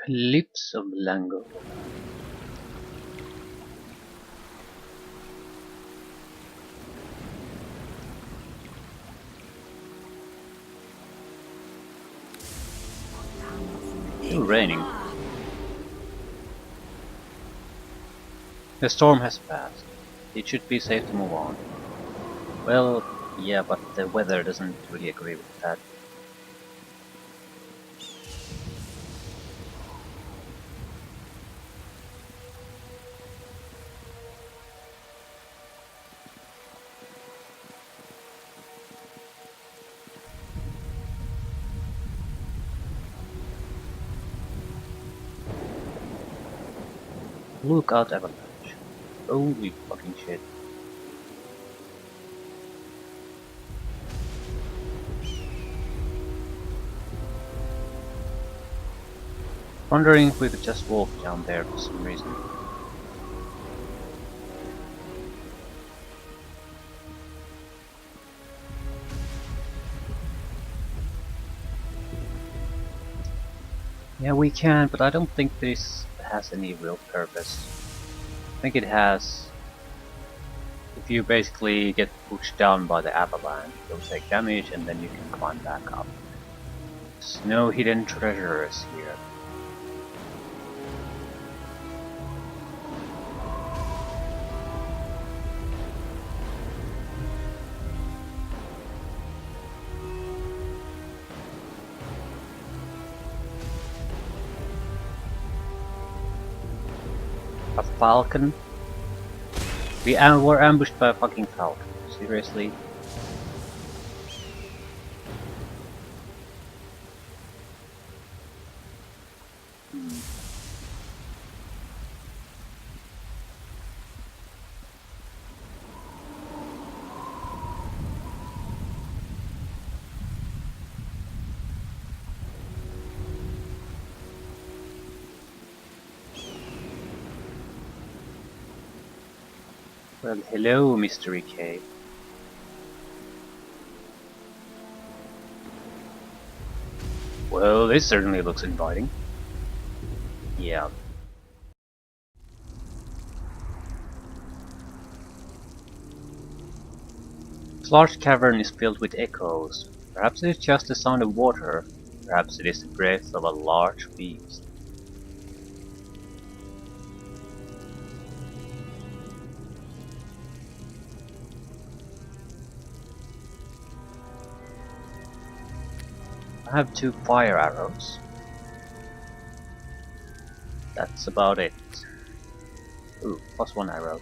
Clips of Lango. Still raining. The storm has passed. It should be safe to move on. Well, yeah, but the weather doesn't really agree with that. Look out, avalanche. Holy fucking shit. Wondering if we could just walk down there for some reason. Yeah, we can, but I don't think this has any real purpose. I think it has... If you basically get pushed down by the avalanche, you'll take damage and then you can climb back up. There's no hidden treasures here. A falcon? We were ambushed by a fucking falcon. Seriously? Well, hello, Mystery Cave. Well, this certainly looks inviting. Yeah. This large cavern is filled with echoes. Perhaps it is just the sound of water. Perhaps it is the breath of a large beast. I have 2 fire arrows. That's about it. Ooh, +1 arrows.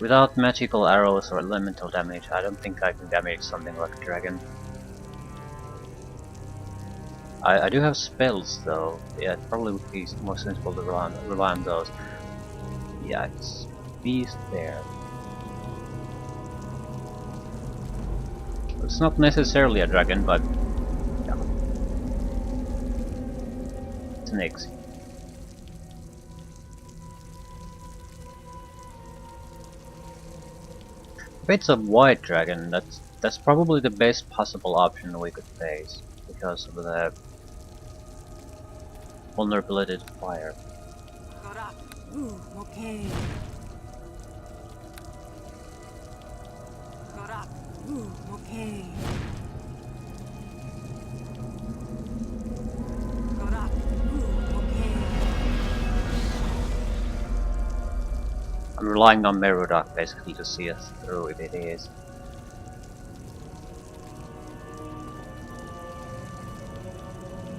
Without magical arrows or elemental damage, I don't think I can damage something like a dragon. I do have spells though. Yeah, it probably would be more sensible to rely on those. Yeah, it's beast there. It's not necessarily a dragon, but yeah. It's an egg. If it's a white dragon, that's probably the best possible option we could face because of the vulnerability to fire. I'm relying on Merodach basically to see us through if it is.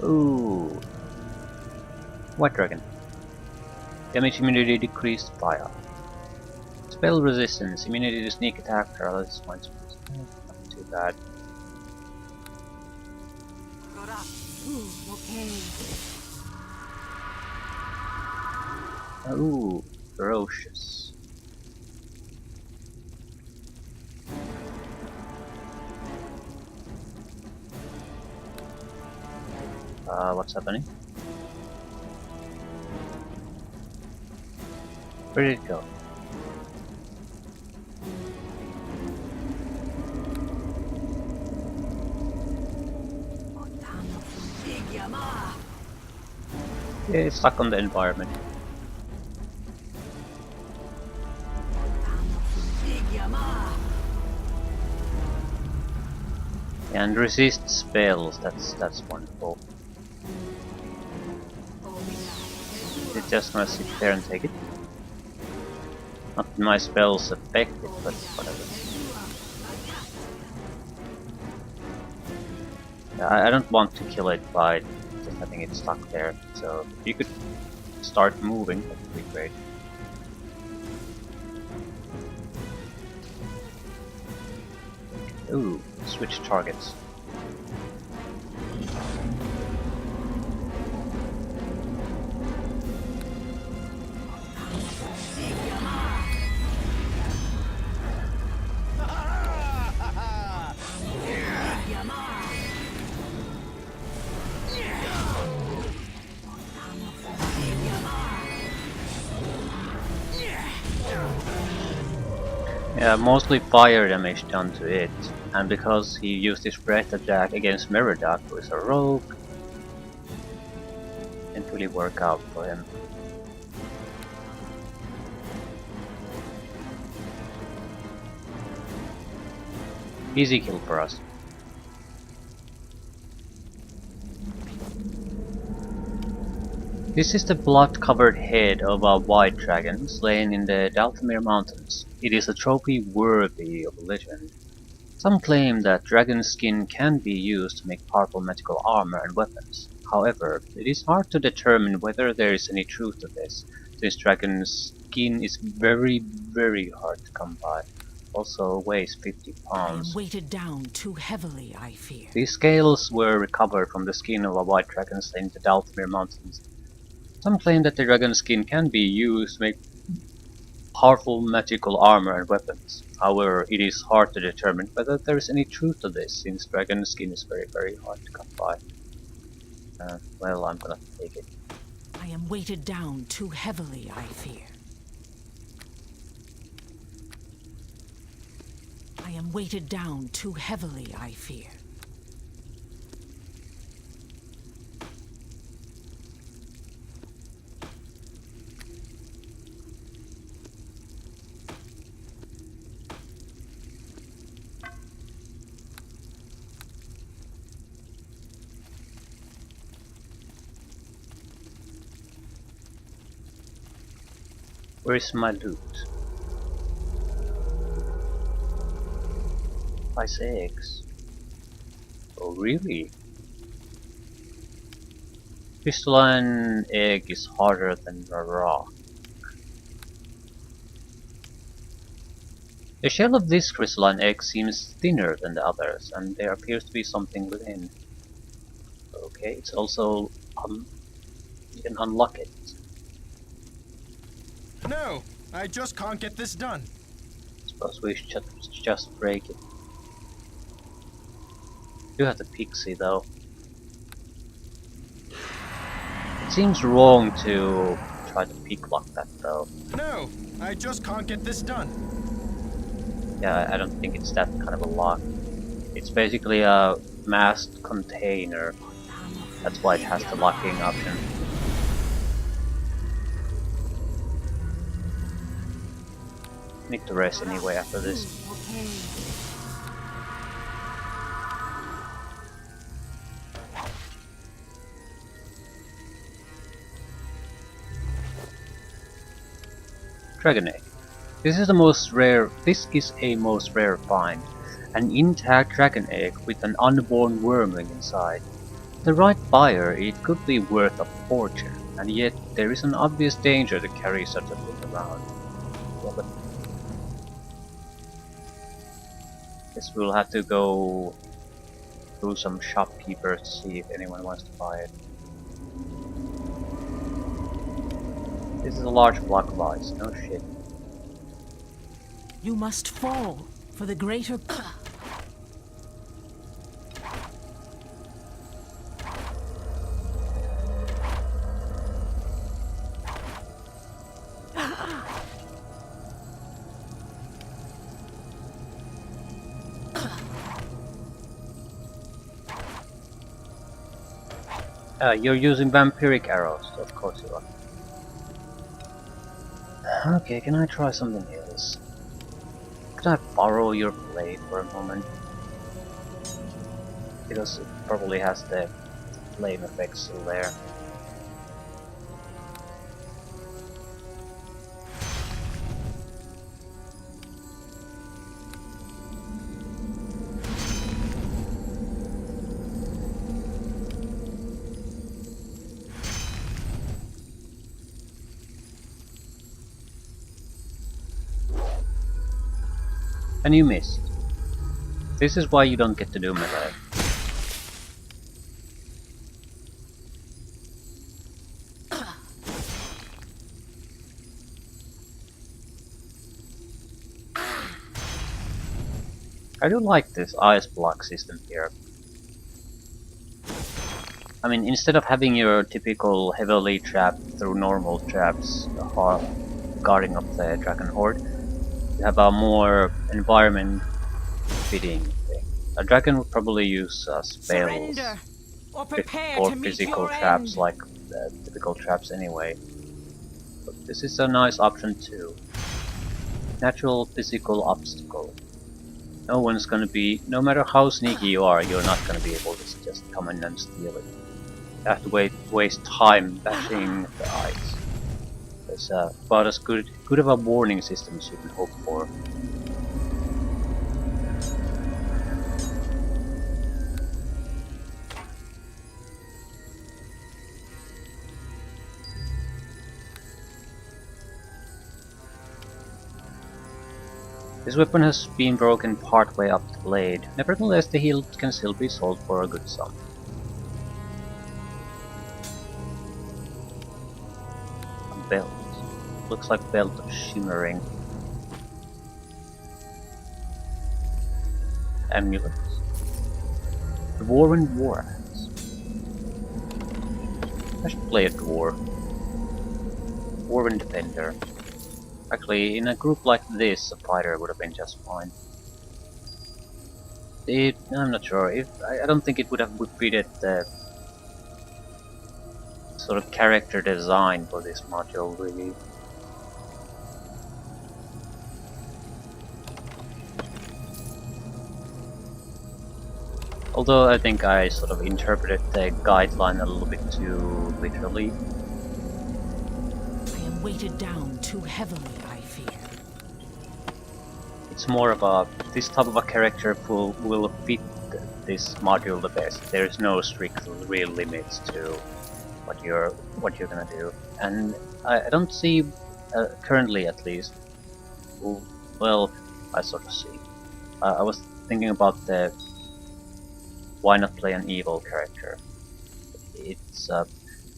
Ooh. White dragon. Damage immunity decreased fire. Spell resistance, immunity to sneak attack, paralysis, mind spells. Not too bad. Ooh, ferocious. What's happening? Where did it go? It's stuck on the environment. And resist spells, that's wonderful. It's just gonna sit there and take it. Not my spells affect it, but whatever. Yeah, I don't want to kill it by just having it stuck there, so if you could start moving, that would be great. Ooh, switch targets. Yeah, mostly fire damage done to it, and because he used his breath attack against Meridak, who is a rogue, didn't really work out for him. Easy kill for us. This is the blood-covered head of a white dragon slain in the Daltamir Mountains. It is a trophy worthy of legend. Some claim that dragon skin can be used to make powerful magical armor and weapons. However, it is hard to determine whether there is any truth to this, since dragon skin is very hard to come by. Also weighs 50 I pounds. am weighted down too heavily, I fear. These scales were recovered from the skin of a white dragon slain in the Daltamir Mountains. Some claim that the dragon skin can be used to make powerful magical armor and weapons. However, it is hard to determine whether there is any truth to this, since dragon skin is very hard to come by. Well, I'm gonna take it. I am weighted down too heavily, I fear. I am weighted down too heavily, I fear. Where is my loot? 5 eggs. Oh really? Crystalline egg is harder than a rock. The shell of this crystalline egg seems thinner than the others, and there appears to be something within. Okay, it's also you can unlock it. No, I just can't get this done. Suppose we should just break it. Do have the pixie though. It seems wrong to try to picklock that though. No, I just can't get this done. Yeah, I don't think it's that kind of a lock. It's basically a masked container. That's why it has the locking option. Need to rest anyway after this. Dragon egg. This is a most rare find. An intact dragon egg with an unborn wormling inside. The right buyer, it could be worth a fortune, and yet there is an obvious danger to carry such a thing around. Yeah, but guess we'll have to go through some shopkeepers to see if anyone wants to buy it. This is a large block of ice, no shit. You must fall for the greater... You're using vampiric arrows, of course you are. Okay, can I try something else? Could I borrow your blade for a moment? Because it probably has the flame effect still there. And you missed. This is why you don't get to do melee. I do like this ice block system here. I mean, instead of having your typical heavily trapped through normal traps guarding up the dragon horde, you have a more environment fitting thing. A dragon would probably use spells Surrender, or prepare or to meet physical your traps end. like the typical traps anyway. But this is a nice option too. Natural physical obstacle. No one's gonna be, no matter how sneaky you are, you're not gonna be able to just come in and steal it. You have to waste time bashing the ice. It's about as good of a warning system as you can hope for. This weapon has been broken partway up the blade. Nevertheless, the hilt can still be sold for a good sum. A belt. Looks like belt of shimmering. Amulets. Dwarven war axe. I should play a dwarf. Dwarven defender. Actually, in a group like this, a fighter would have been just fine. I'm not sure. I don't think it would have fitted the sort of character design for this module, really. Although I think I sort of interpreted the guideline a little bit too literally. I am weighted down too heavily, I fear. It's more of a, this type of a character will fit this module the best. There's no strict real limits to what you're gonna do, and I don't see currently at least. Well, I sort of see. I was thinking about the why not play an evil character. It's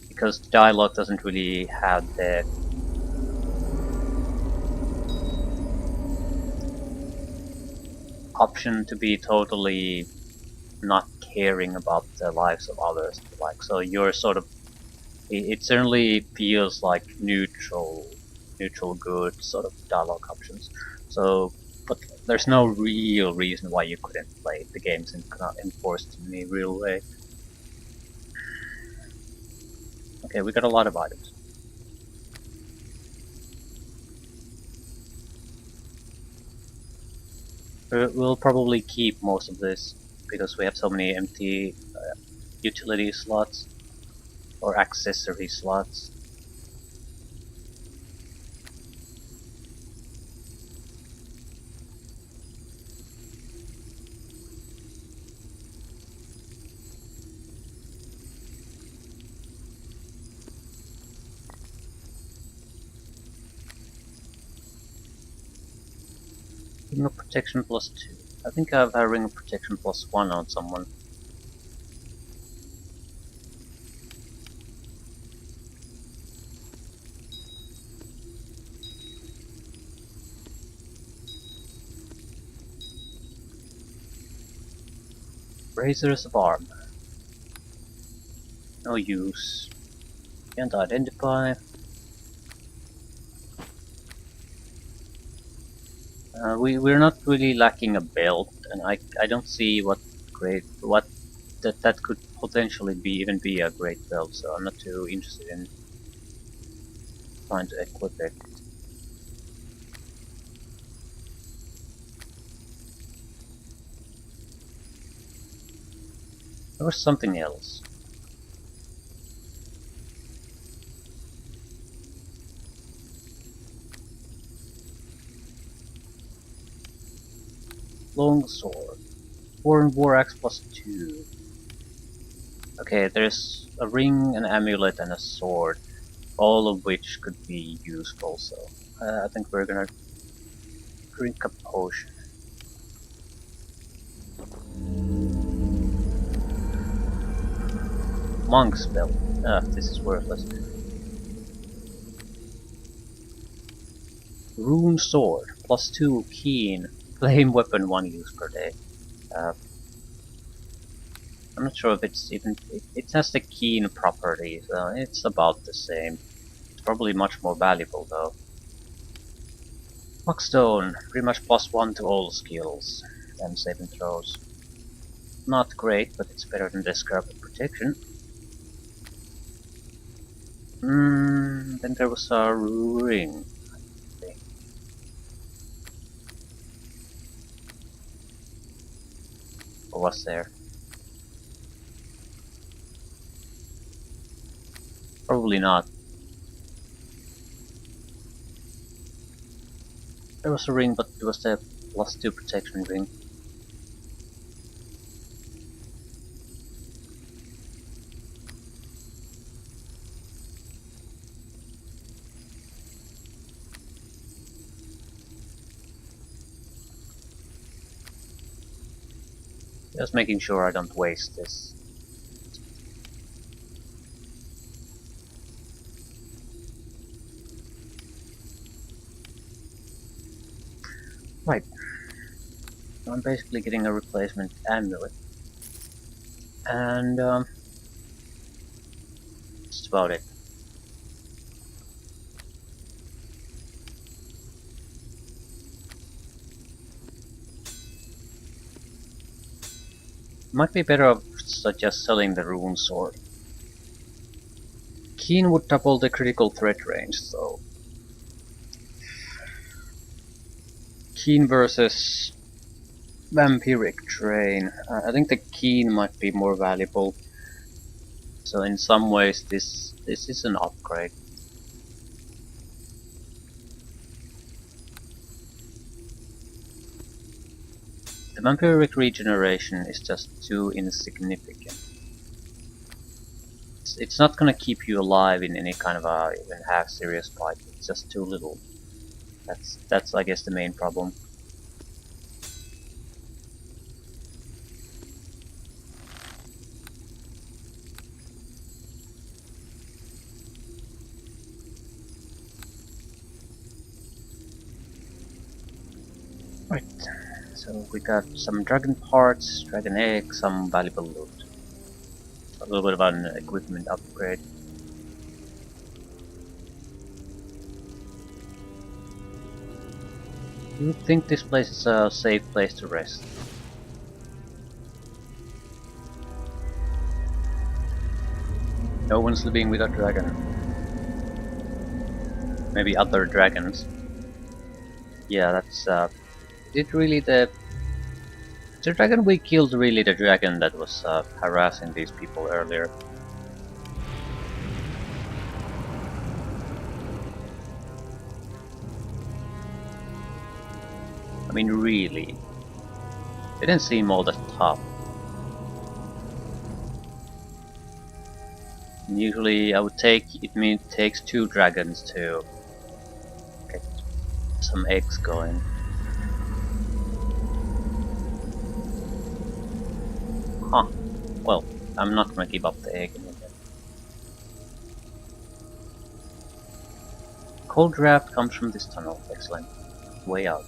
because dialogue doesn't really have the option to be totally not caring about the lives of others. Like, so you're sort of, it certainly feels like neutral good sort of dialogue options. So, but there's no real reason why you couldn't play it. The game's not enforced in any real way. Okay, we got a lot of items. We'll probably keep most of this because we have so many empty utility slots or accessory slots. Ring of Protection +2. I think I have a Ring of Protection +1 on someone. Razors of Armor. No use. Can't identify. We're not really lacking a belt, and I don't see what that could potentially even be a great build, so I'm not too interested in trying to equip it. There was something else. Longsword. Foreign War Axe +2. Okay, there's a ring, an amulet, and a sword, all of which could be useful, so I think we're gonna drink a potion. Monk spell. This is worthless. Rune sword, +2 keen, flame weapon 1 use per day. I'm not sure if it's even... It has the keen property, so it's about the same. It's probably much more valuable though. Muckstone, pretty much +1 to all skills and saving throws. Not great, but it's better than the scrap of protection. Then there was a ring. Or was there? Probably not. There was a ring, but it was the +2 protection ring. Just making sure I don't waste this. Right. So I'm basically getting a replacement amulet. And that's about it. Might be better off just selling the rune sword. Keen would double the critical threat range, so... Keen versus vampiric drain. I think the keen might be more valuable. So in some ways this is an upgrade. The vampiric regeneration is just too insignificant. It's not gonna keep you alive in any kind of a even half serious fight. It's just too little. That's I guess the main problem. Right. So we got some dragon parts, dragon eggs, some valuable loot. A little bit of an equipment upgrade. You would think this place is a safe place to rest. No one's living with a dragon. Maybe other dragons. Yeah, that's is it really the dragon we killed really the dragon that was harassing these people earlier? I mean, really? They didn't seem all that tough. And usually I would take, it takes 2 dragons to get some eggs going. Huh. Well, I'm not gonna give up the egg in a minute. Cold draft comes from this tunnel. Excellent. Way out.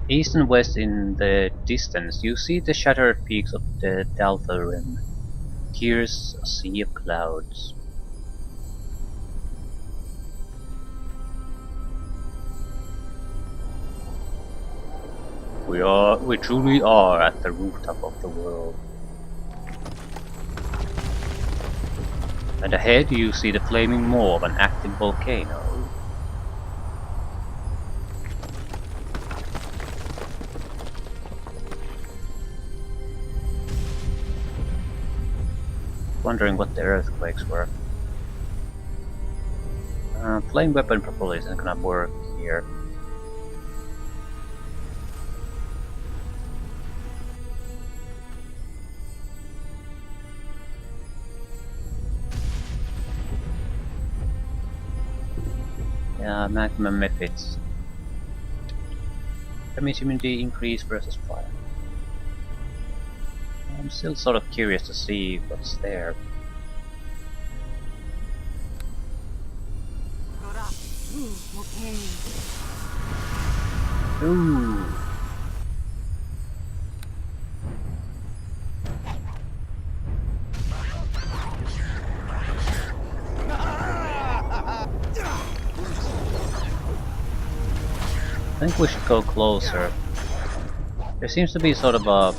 East and west in the distance, you see the shattered peaks of the Delta Rim. Here's a sea of clouds. We truly are at the rooftop of the world. And ahead you see the flaming maw of an active volcano. Wondering what the earthquakes were. Flame weapon probably isn't gonna work here. Yeah, magma methods. Damage immunity increase versus fire. I'm still sort of curious to see what's there. Ooh. I think we should go closer. There seems to be sort of a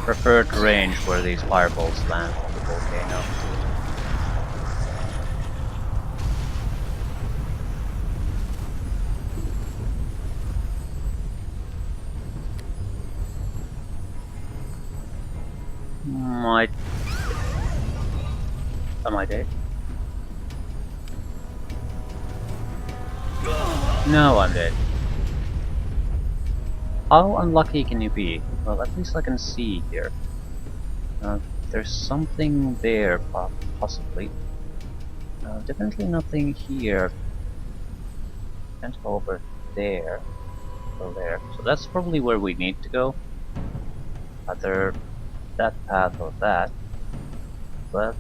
preferred range where these fireballs land from the volcano. Am I dead? No, I'm dead. How unlucky can you be? Well, at least I can see here. There's something there, possibly. Definitely nothing here. Can't go over there. Go there. So that's probably where we need to go. Either that path or that. But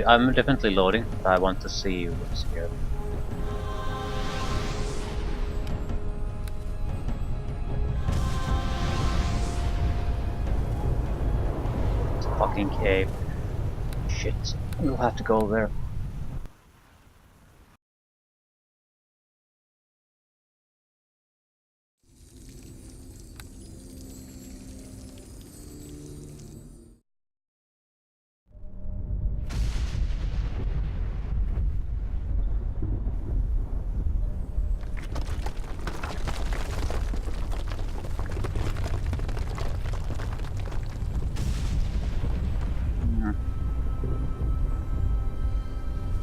I'm definitely loading, but I want to see what's here. It's a fucking cave. Shit, we'll have to go there.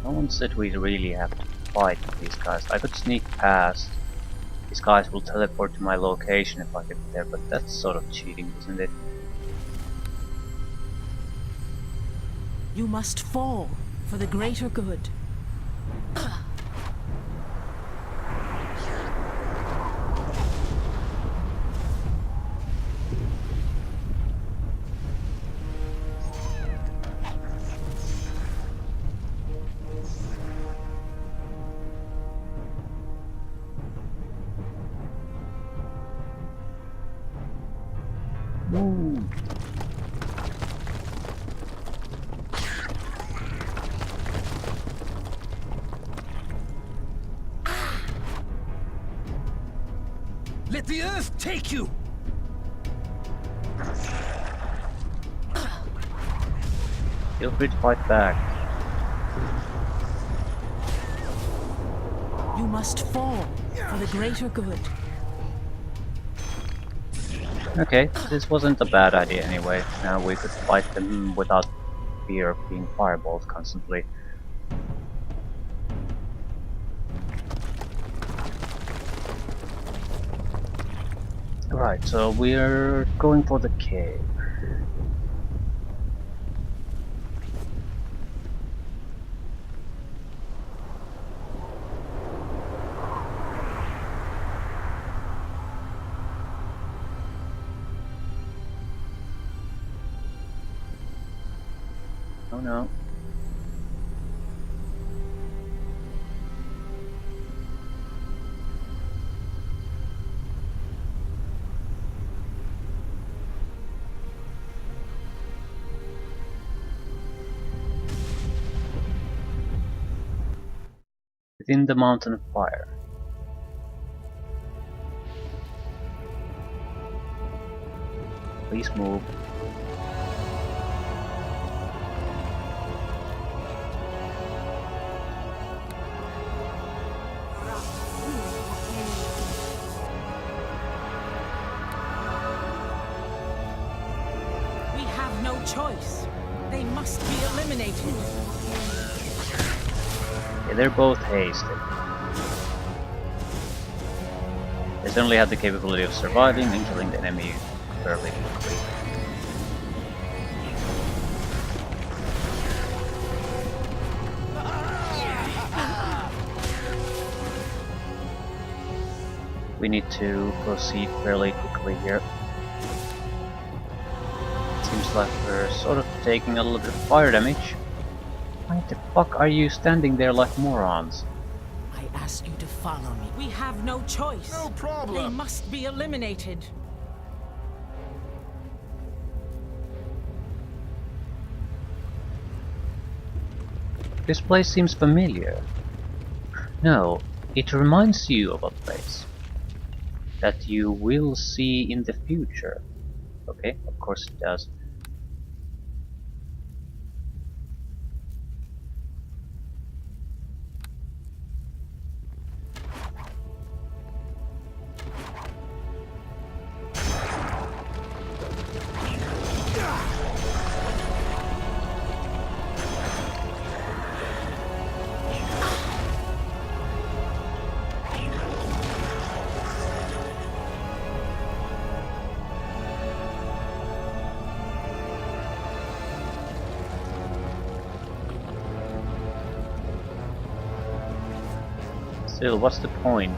No one said we really have to fight these guys. I could sneak past. These guys will teleport to my location if I get there, but that's sort of cheating, isn't it? You must fall for the greater good. Woo! Let the earth take you! Feel free to fight back. You must fall for the greater good. Okay, this wasn't a bad idea anyway. Now we could fight them without fear of being fireballed constantly. Right, so we're going for the cave. Oh no. within the mountain of fire. Please move. We have no choice. They must be eliminated. Yeah, they're both hasted. They certainly have the capability of surviving and killing the enemy fairly quickly. We need to proceed fairly quickly here. Seems like we're sort of taking a little bit of fire damage. Why the fuck are you standing there like morons? I ask you to follow me. We have no choice. No problem. They must be eliminated. This place seems familiar. No, it reminds you of a place that you will see in the future. Okay, of course it does. Still, what's the point?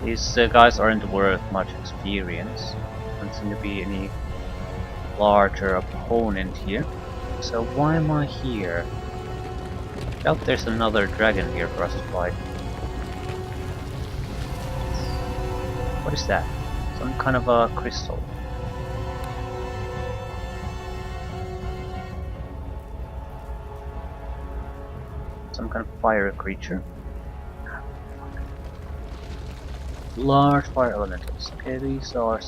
These guys aren't worth much experience. Doesn't seem to be any larger opponent here. So why am I here? Doubt there's another dragon here for us to fight. What is that? Some kind of a crystal. Some kind of fire creature. Large fire elementals. Okay, these are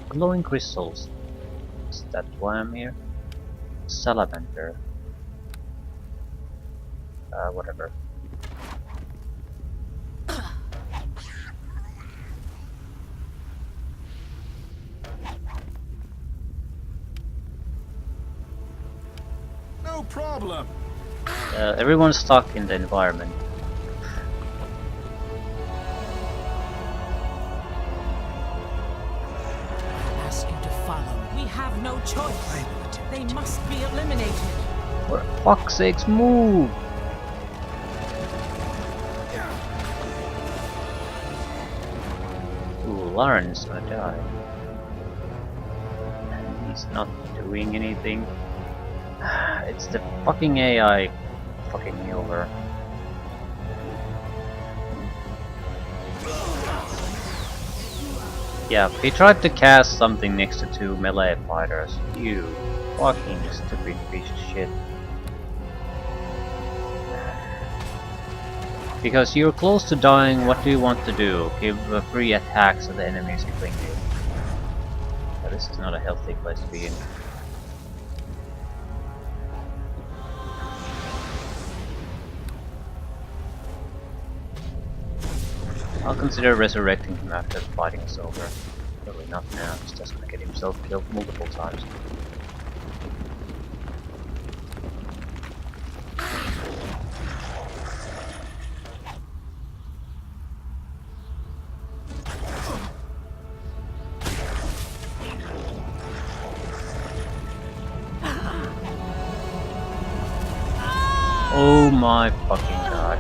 glowing crystals. Is that why I'm here? Salamander. Whatever. No problem. Everyone's stuck in the environment. I ask you to follow me. We have no choice. They must be eliminated. For fuck's sakes, move! Ooh, Lauren's gonna die. And he's not doing anything. It's the fucking AI fucking me over. Yeah, he tried to cast something next to two melee fighters. You fucking stupid piece of shit. Because you're close to dying, what do you want to do? Give free attacks to the enemies killing you. Yeah, this is not a healthy place to be in. I'll consider resurrecting him after the fighting is over. Probably not now, he's just gonna get himself killed multiple times. Oh my fucking god.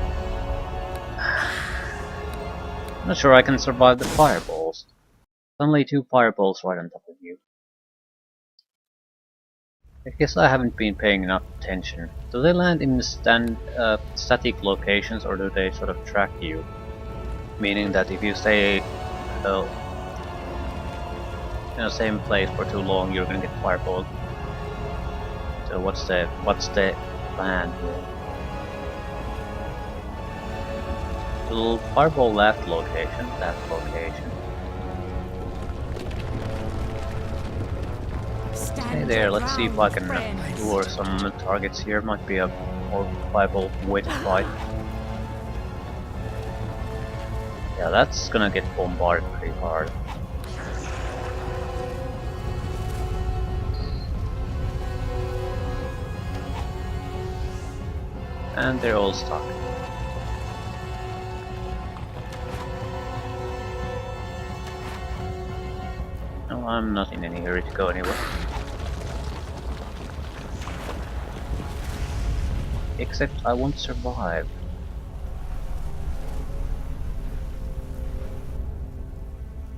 I'm not sure I can survive the fireballs. Only two fireballs right on top of you. I guess I haven't been paying enough attention. Do they land in static locations, or do they sort of track you? Meaning that if you stay in the same place for too long, you're gonna get fireballed. So what's the plan here? Little fireball left location, that location. Hey Stand there, your let's see if I ground, can friends. lure some targets here. Might be a more viable way to fight. Yeah, that's gonna get bombarded pretty hard. And they're all stuck. No, I'm not in any hurry to go anywhere. Except I won't survive.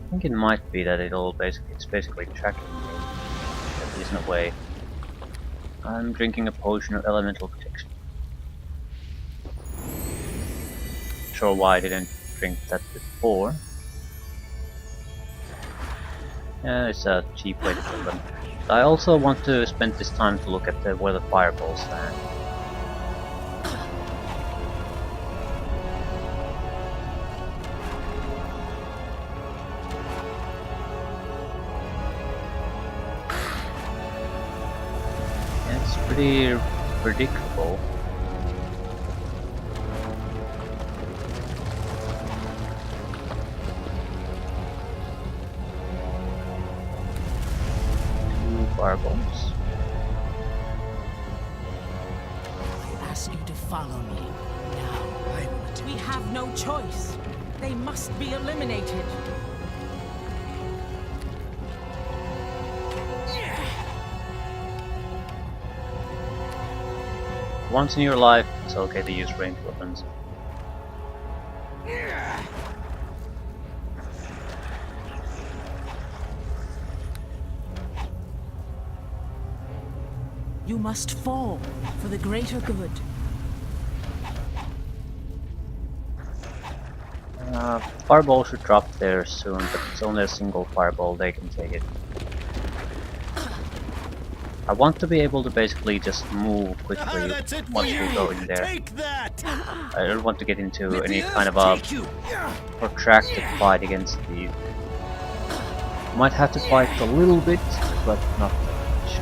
I think it might be that it's basically tracking me. At least in a way. I'm drinking a potion of elemental protection. Not sure why I didn't drink that before. Yeah, it's a cheap way to kill them. I also want to spend this time to look at where the fireballs stand. It's pretty predictable. Two fireballs. I ask you to follow me now. We have no choice. They must be eliminated. Once in your life, it's okay to use ranged weapons. You must fall for the greater good. Fireball should drop there soon, but it's only a single fireball, they can take it. I want to be able to basically just move quickly That's it for once we you. go in there. Take that. I don't want to get into Let any the kind of earth a take you. protracted fight against the... Might have to fight a little bit, but not that much.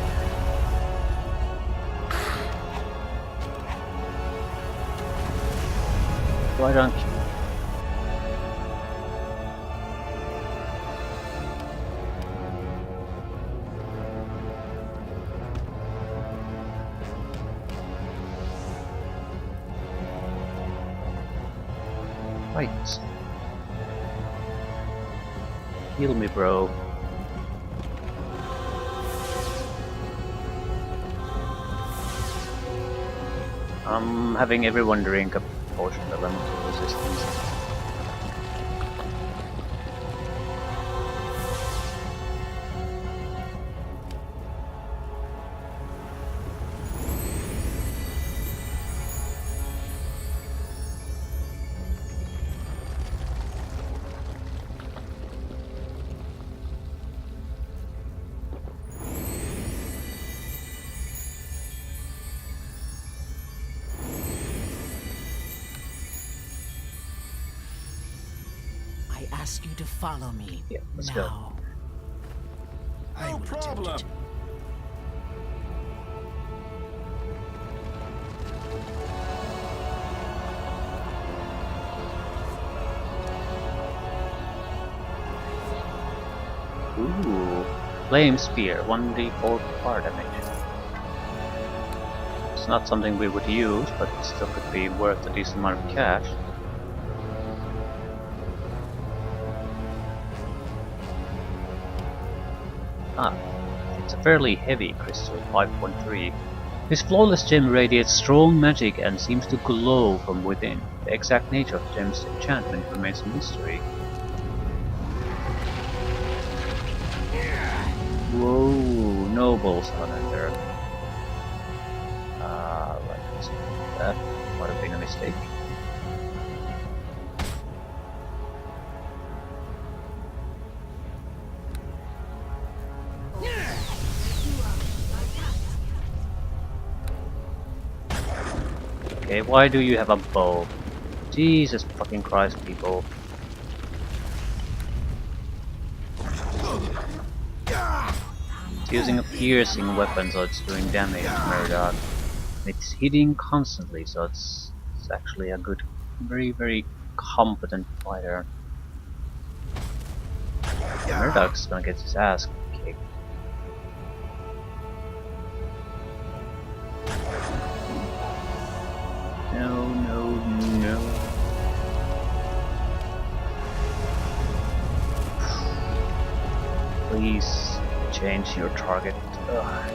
Why don't you? Right. Heal me, bro. I'm having everyone drink a potion of elemental resistance. I ask you to follow me Yeah, let's go. now. No problem. Ooh, Flame Spear, 1d4 fire damage. It's not something we would use, but it still could be worth a decent amount of cash. Ah, it's a fairly heavy crystal, 5.3. This flawless gem radiates strong magic and seems to glow from within. The exact nature of the gem's enchantment remains a mystery. Whoa, noble salamander. Right, that might have been a mistake. Okay, why do you have a bow? Jesus fucking Christ, people. It's using a piercing weapon, so it's doing damage to Murdoch. It's hitting constantly, so it's actually a good, very, very competent fighter. Murdoch's gonna get his ass kicked. No, no, no. Please change your target. Ugh.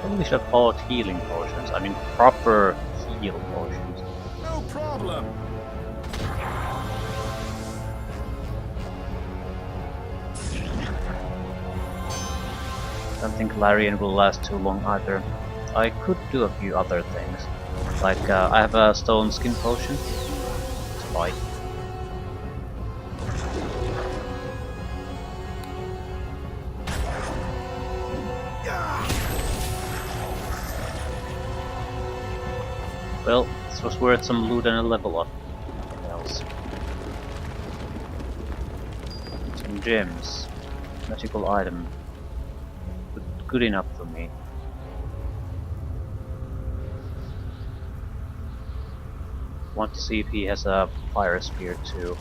Probably should have bought healing potions. I mean, proper heal potions. No problem. Don't think Larian will last too long either. I could do a few other things. Like, I have a stone skin potion. It's fine. Well, this was worth some loot and a level up. What else? Some gems. Magical item. Good enough for me. Want to see if he has a fire spear too.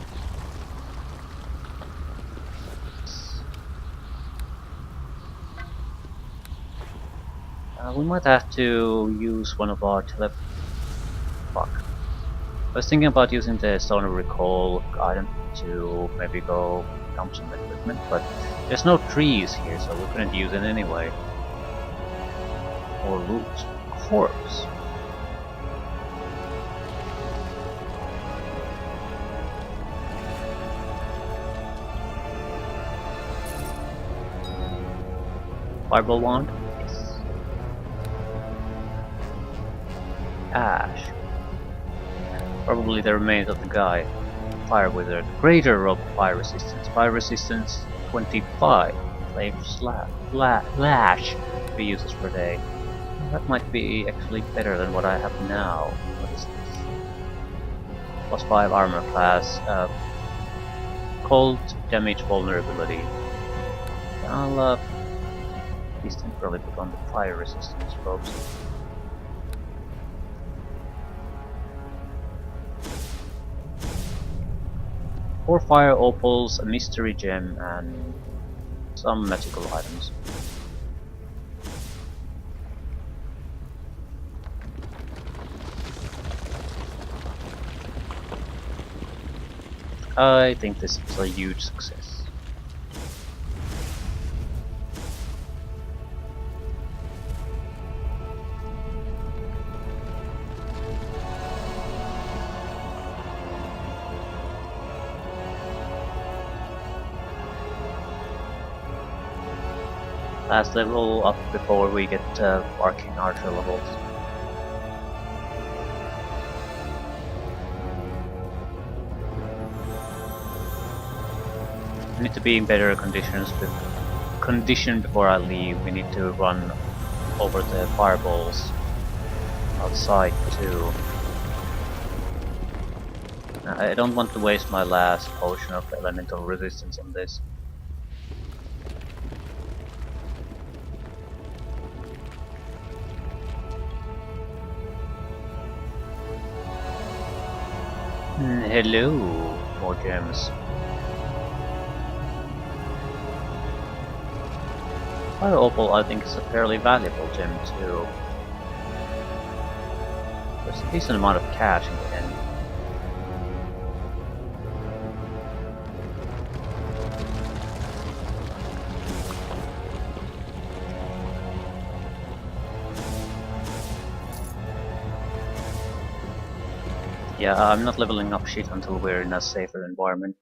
We might have to use one of our Fuck. I was thinking about using the Stone of Recall item to maybe go dump some equipment, but there's no trees here, so we couldn't use it anyway. Or loot. Corpse. Fireball wand? Yes. Ash. Probably the remains of the guy. Fire Wizard. Greater rope fire resistance. Fire resistance 25. Flame lash. 3 uses per day. That might be actually better than what I have now. What is this? Plus 5 armor class. Cold damage vulnerability. I'll at least temporarily put on the fire resistance ropes. Four fire opals, a mystery gem, and some magical items. I think this is a huge success. Last level up before we get Arcane Archer levels. We need to be in better condition before I leave. We need to run over the fireballs outside too. I don't want to waste my last potion of elemental resistance on this. Hello, more gems. Fire Opal I think is a fairly valuable gem too. There's a decent amount of cash in the end. Yeah, I'm not leveling up shit until we're in a safer environment.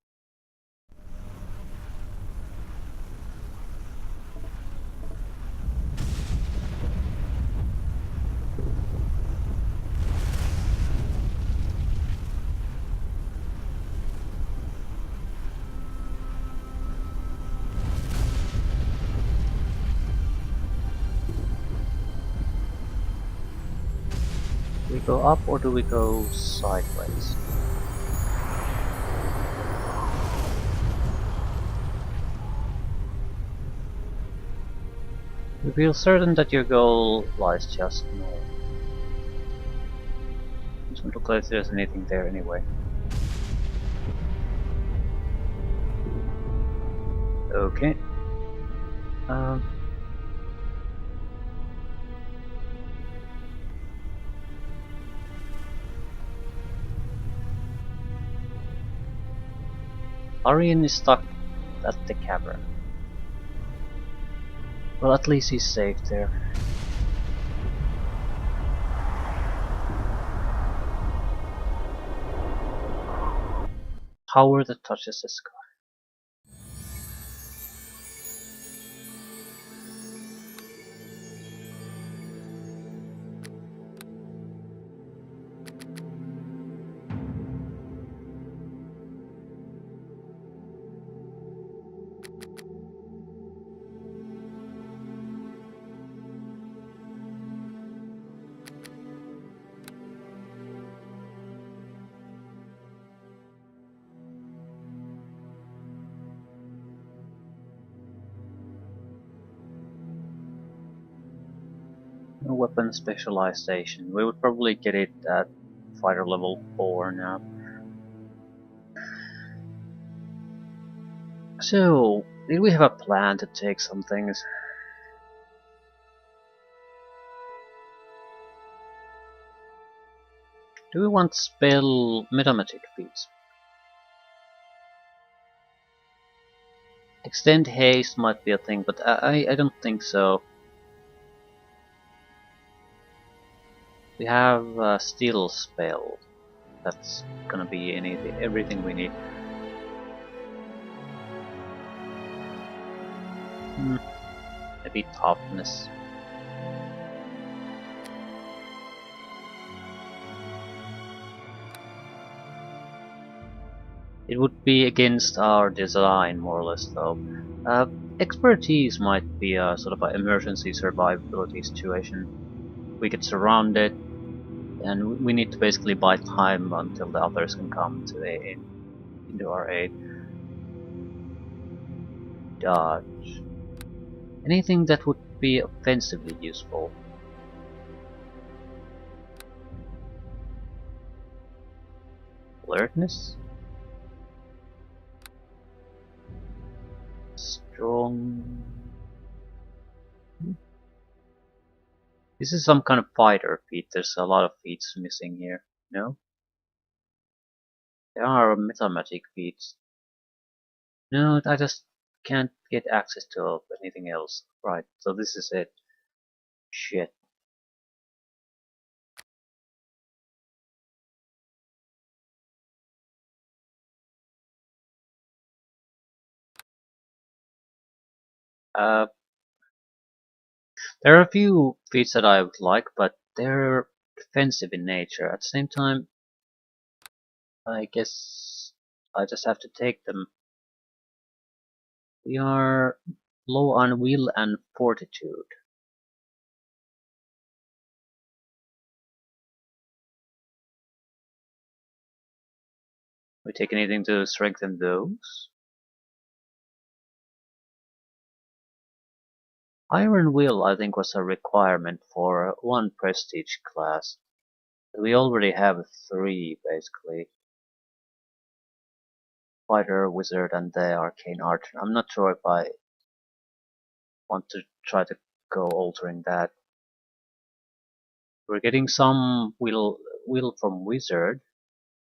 Do we go up or do we go sideways? You feel certain that your goal lies just north. Doesn't look like there's anything there anyway. Okay. Um. Arian is stuck at the cavern. Well, at least he's safe there. Power that touches the sky. No weapon specialization. We would probably get it at fighter level 4 now. So, did we have a plan to take some things? Do we want spell metamagic feats? Extend haste might be a thing, but I don't think so. We have a steal spell. That's gonna be everything we need. Maybe toughness. It would be against our design, more or less, though. Expertise might be a sort of an emergency survivability situation. We get surrounded, and we need to basically buy time until the others can come into our aid. Dodge. Anything that would be offensively useful. Alertness? Strong. This is some kind of fighter feat. There's a lot of feats missing here. No? There are metamagic feats. No, I just can't get access to anything else. Right, so this is it. Shit. Uh, there are a few feats that I would like, but they're defensive in nature. At the same time, I guess I just have to take them. We are low on will and fortitude. We take anything to strengthen those? Iron Will, I think, was a requirement for one prestige class. We already have 3, basically. Fighter, Wizard, and the Arcane Archer. I'm not sure if I want to try to go altering that. We're getting some will from Wizard,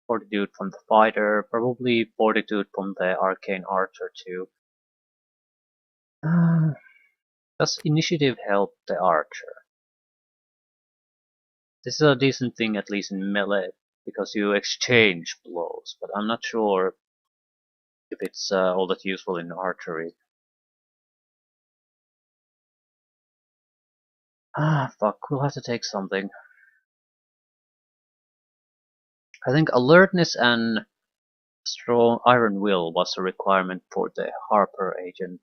Fortitude from the Fighter, probably Fortitude from the Arcane Archer too. Does Initiative help the Archer? This is a decent thing, at least in melee, because you exchange blows, but I'm not sure if it's all that useful in archery. Fuck, we'll have to take something. I think alertness and strong iron will was a requirement for the Harper agent.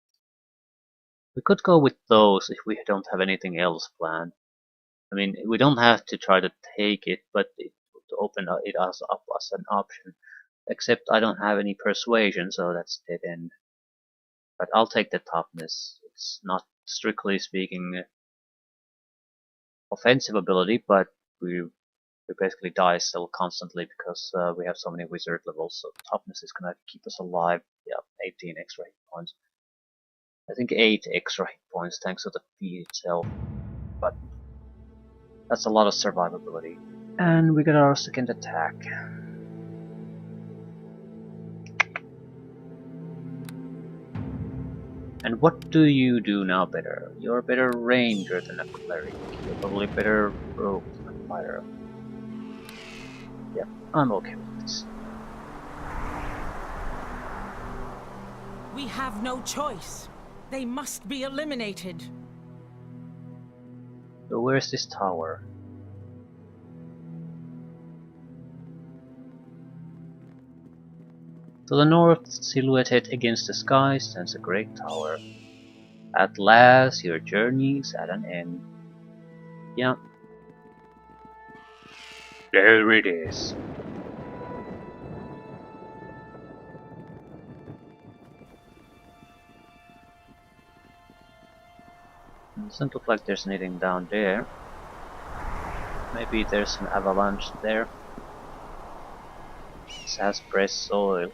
We could go with those if we don't have anything else planned. I mean, we don't have to try to take it, but it would open it us up as an option. Except I don't have any persuasion, so that's dead end. But I'll take the toughness. It's not strictly speaking, offensive ability, but we basically die still constantly because we have so many wizard levels, so toughness is gonna keep us alive. Yeah, 18 extra hit points. I think 8 extra hit points thanks to the feat itself, but that's a lot of survivability. And we got our second attack. And what do you do now better? You're a better ranger than a cleric. You're probably better rogue than a fighter. Yeah, I'm okay with this. We have no choice. They must be eliminated. So where's this tower? To the north, silhouetted against the sky, stands a great tower. At last, your journey is at an end. Yeah. There it is. It doesn't look like there's anything down there. Maybe there's an avalanche there. This has pressed soil.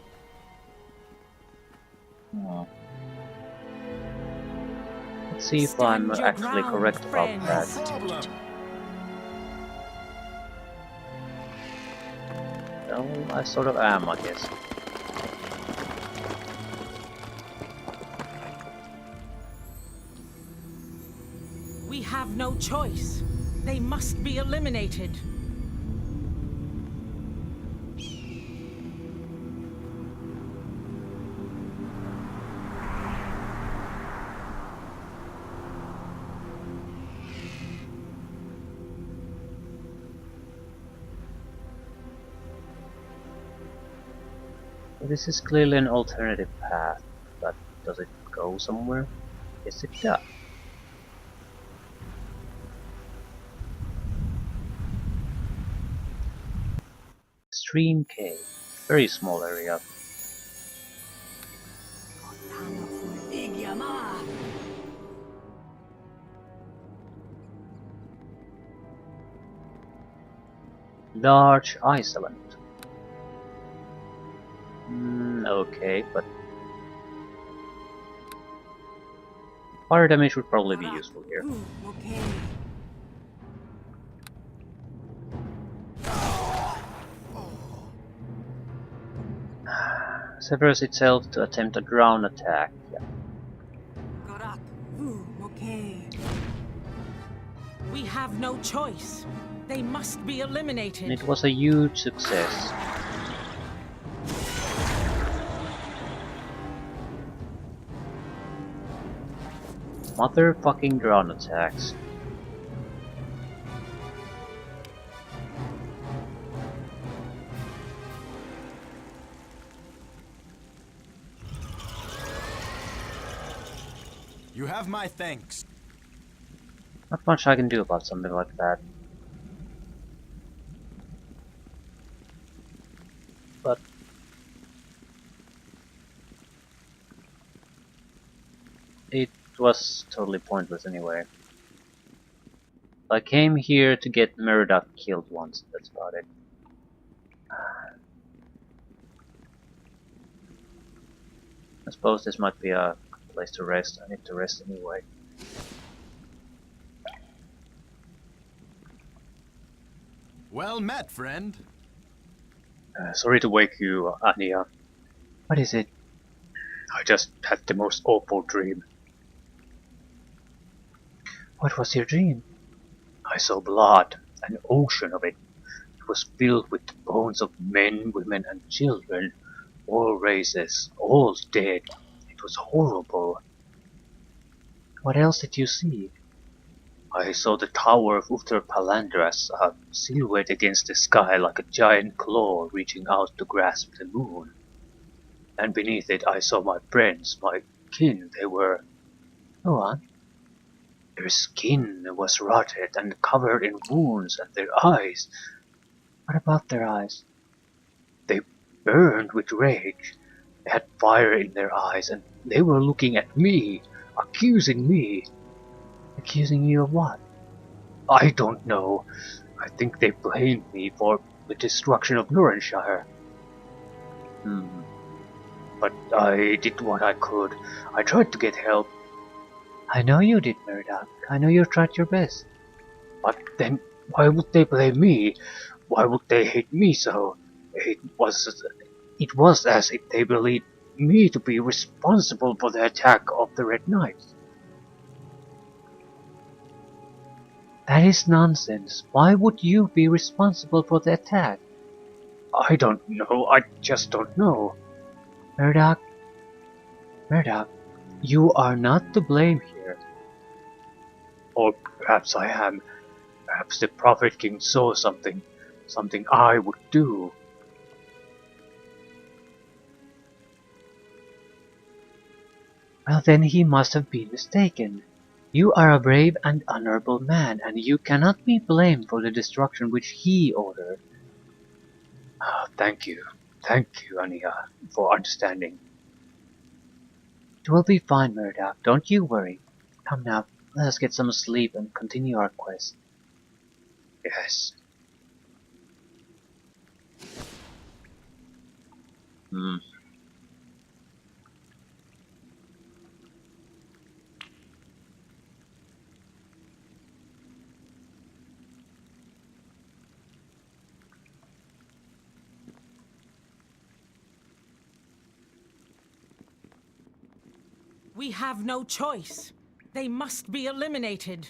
Oh. Let's see if I'm Stand your actually ground, correct about friend. that. Problem. Well, I sort of am, I guess. We have no choice. They must be eliminated. This is clearly an alternative path, but does it go somewhere? Yes, it does. Stream Cave. Very small area. Large island. Okay, but fire damage would probably be useful here. Severs itself to attempt a ground attack. Yeah. We have no choice. They must be eliminated. And it was a huge success. Motherfucking ground attacks. You have my thanks. Not much I can do about something like that. But it was totally pointless anyway. I came here to get Murdoch killed once, that's about it. I suppose this might be a good place to rest. I need to rest anyway. Well met, friend. Sorry to wake you, Anya. What is it? I just had the most awful dream. What was your dream? I saw blood, an ocean of it. It was filled with the bones of men, women, and children. All races, all dead. It was horrible. What else did you see? I saw the tower of Uther Palandras, a silhouette against the sky like a giant claw reaching out to grasp the moon. And beneath it I saw my friends, my kin. They were... Go on. Their skin was rotted and covered in wounds, and their eyes... What about their eyes? They burned with rage. They had fire in their eyes, and they were looking at me, accusing me. Accusing you of what? I don't know. I think they blamed me for the destruction of Nurenshire. But I did what I could. I tried to get help. I know you did, Murdoch. I know you tried your best. But then, why would they blame me? Why would they hate me so? It was as if they believed me to be responsible for the attack of the Red Knights. That is nonsense. Why would you be responsible for the attack? I don't know. I just don't know. Murdoch, Murdoch, you are not to blame here. Or perhaps I am. Perhaps the Prophet King saw something I would do. Well, then he must have been mistaken. You are a brave and honorable man, and you cannot be blamed for the destruction which he ordered. Thank you, Ania, for understanding. It will be fine, Murdoch. Don't you worry. Come now, let us get some sleep and continue our quest. Yes. Hmm. We have no choice. They must be eliminated.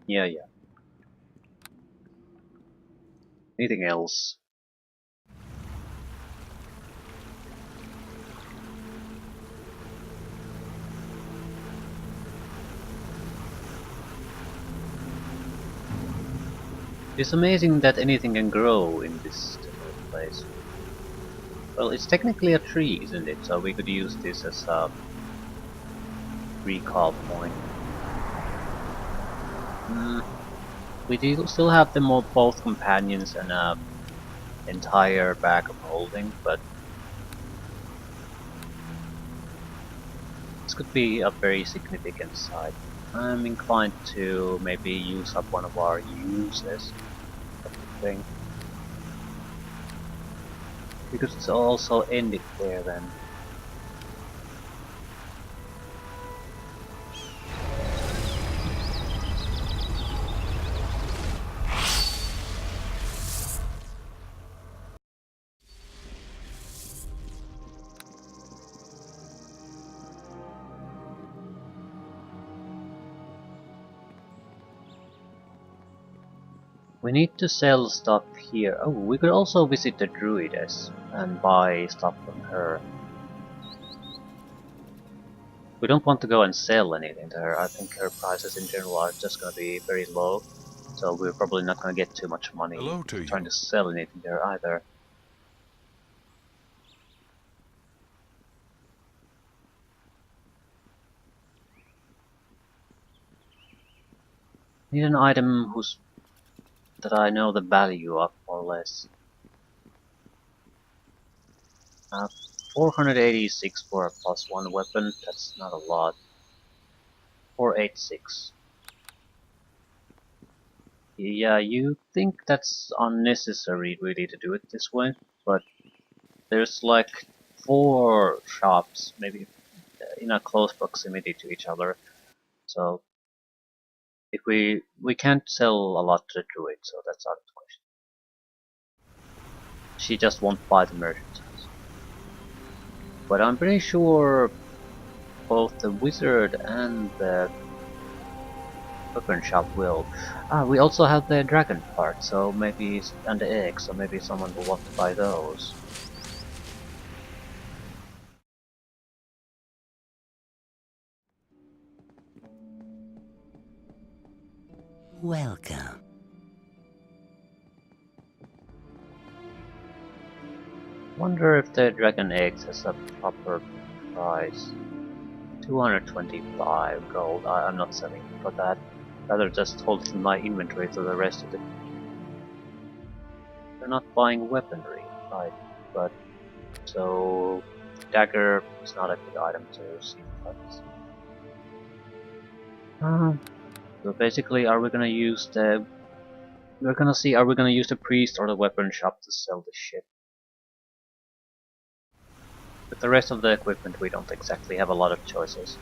Yeah. Anything else? It's amazing that anything can grow in this place. Well, it's technically a tree, isn't it? So we could use this as a recall point. We do still have both companions and a entire bag of holding, but this could be a very significant site. I'm inclined to maybe use up one of our uses of the thing. We could also end it there then. We need to sell stuff here. Oh, we could also visit the druidess and buy stuff from her. We don't want to go and sell anything to her. I think her prices in general are just gonna be very low. So we're probably not gonna get too much money trying to sell anything to her either. Need an item that I know the value of, more or less. 486 for a +1 weapon, that's not a lot. 486. Yeah, you think that's unnecessary really to do it this way, but there's like 4 shops, maybe in a close proximity to each other, so if we can't sell a lot to the druid, so that's out of the question. She just won't buy the merchant's house. But I'm pretty sure both the wizard and the weapon shop will. We also have the dragon part, so maybe, and the eggs, so maybe someone will want to buy those. Welcome. Wonder if the dragon eggs has a proper price. 225 gold. I'm not selling for that. Rather just hold it in my inventory for the rest of the. We're not buying weaponry, right? But so dagger is not a good item to see price. So basically, are we gonna use the... We're gonna see, are we gonna use the priest or the weapon shop to sell the shit? With the rest of the equipment, we don't exactly have a lot of choices.